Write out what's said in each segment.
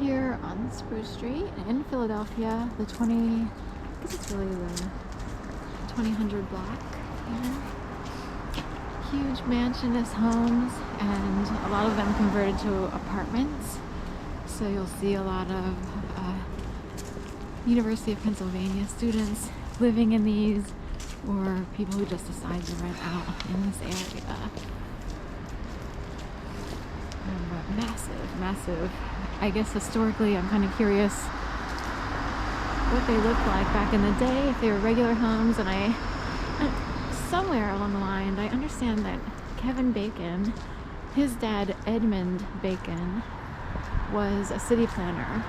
here on Spruce Street in Philadelphia, the 20, I guess it's really the 2000 block here. Huge mansionless homes, and a lot of them converted to apartments. So you'll see a lot of University of Pennsylvania students living in these, or people who just decide to rent out in this area. But massive. I guess historically I'm kind of curious what they looked like back in the day, if they were regular homes. And somewhere along the line, I understand that Kevin Bacon, his dad Edmund Bacon, was a city planner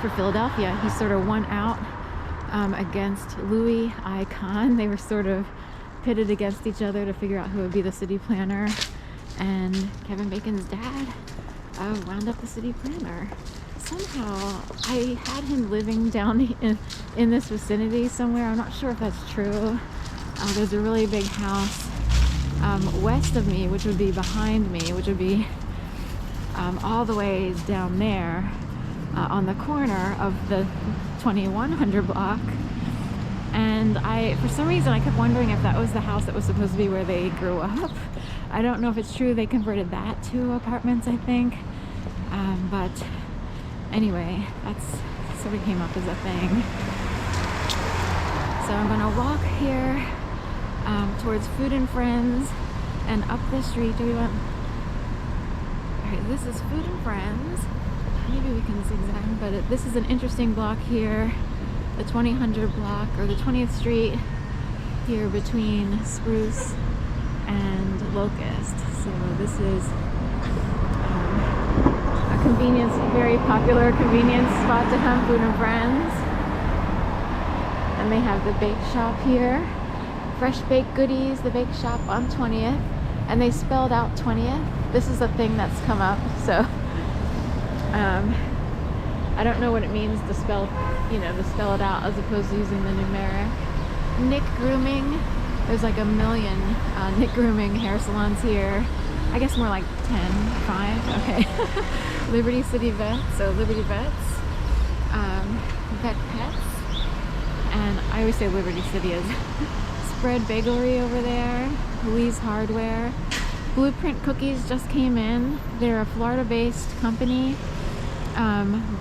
for Philadelphia. He sort of won out against Louis I. Kahn. They were sort of pitted against each other to figure out who would be the city planner. And Kevin Bacon's dad wound up the city planner. Somehow I had him living down in this vicinity somewhere. I'm not sure if that's true. There's a really big house west of me, which would be behind me, which would be all the way down there on the corner of the 2100 block. And for some reason, I kept wondering if that was the house that was supposed to be where they grew up. I don't know if it's true. They converted that to apartments, I think. But anyway, that's sort of came up as a thing. So I'm gonna walk here towards Food and Friends and up the street. Do we want? All right, this is Food and Friends. Maybe we can zigzag, but this is an interesting block here. The 2000 block, or the 20th Street here between Spruce and Locust. So this is a convenience, very popular convenience spot to come, Food and Friends. And they have the bake shop here. Fresh Baked Goodies, the bake shop on 20th. And they spelled out 20th. This is a thing that's come up, so I don't know what it means to spell, to spell it out as opposed to using the numeric. Nick Grooming. There's like a million Nick Grooming hair salons here. I guess more like 10, 5, okay. Liberty City Vets, so Liberty Vets. Vet Pets. And I always say Liberty City is Spread Bagelry over there. Louise Hardware. Blueprint Cookies just came in. They're a Florida-based company.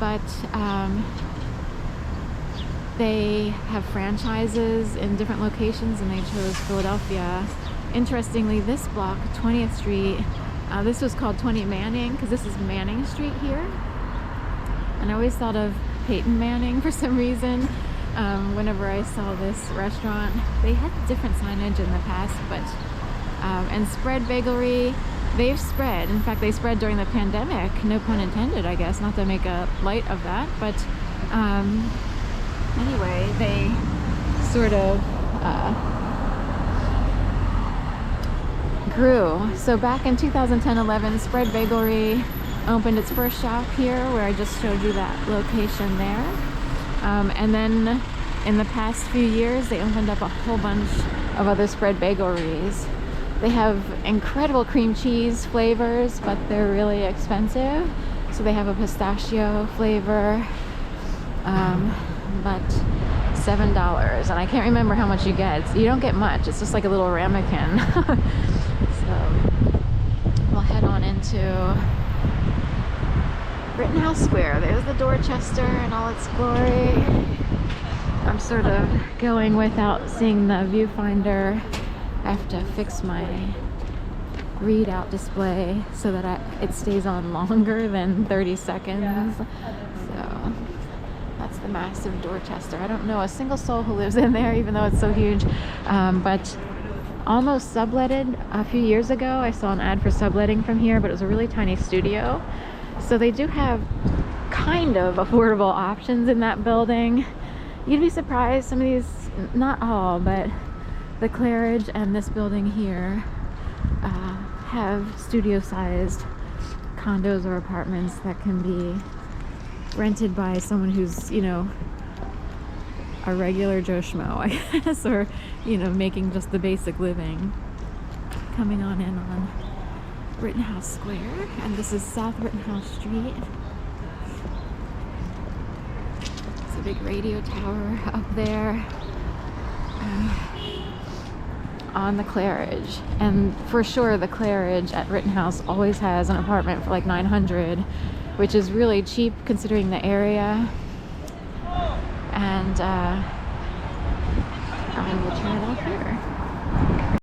But they have franchises in different locations, and they chose Philadelphia. Interestingly, this block, 20th Street, this was called 20 Manning because this is Manning Street here. And I always thought of Peyton Manning for some reason whenever I saw this restaurant. They had different signage in the past, but and Spread Bagelry, they've spread. In fact, they spread during the pandemic, no pun intended, I guess, not to make a light of that, but anyway, they sort of grew. So back in 2010-11, Spread Bagelry opened its first shop here, where I just showed you that location there. And then in the past few years, they opened up a whole bunch of other Spread Bagelries. They have incredible cream cheese flavors, but they're really expensive. So they have a pistachio flavor, but $7. And I can't remember how much you get. You don't get much. It's just like a little ramekin. So we'll head on into Rittenhouse Square. There's the Dorchester in all its glory. I'm sort of going without seeing the viewfinder. I have to fix my readout display so that it stays on longer than 30 seconds. So that's the massive Dorchester. I don't know a single soul who lives in there, even though it's so huge. But almost subletted a few years ago. I saw an ad for subletting from here, but it was a really tiny studio. So they do have kind of affordable options in that building. You'd be surprised, some of these, not all, but the Claridge and this building here have studio-sized condos or apartments that can be rented by someone who's, a regular Joe Schmo, I guess, or, making just the basic living. Coming on in on Rittenhouse Square, and this is South Rittenhouse Street. a big radio tower up there on the Claridge. And for sure the Claridge at Rittenhouse always has an apartment for like $900, which is really cheap considering the area. And I will try it out here.